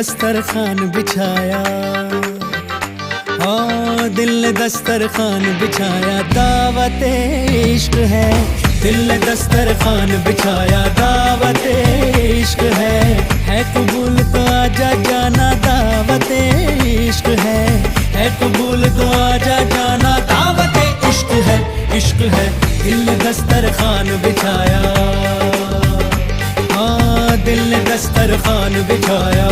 दस्तरखान बिछाया, हाँ दिल ने दस्तरखान बिछाया, दावत इश्क है। दिल ने दस्तरखान बिछाया, दावत इश्क है कबूल तो आजा जाना, दावत इश्क है कबूल तो आजा जाना, दावत इश्क है, इश्क है। दिल ने दस्तरखान बिछाया, हाँ दिल ने दस्तरखान बिछाया।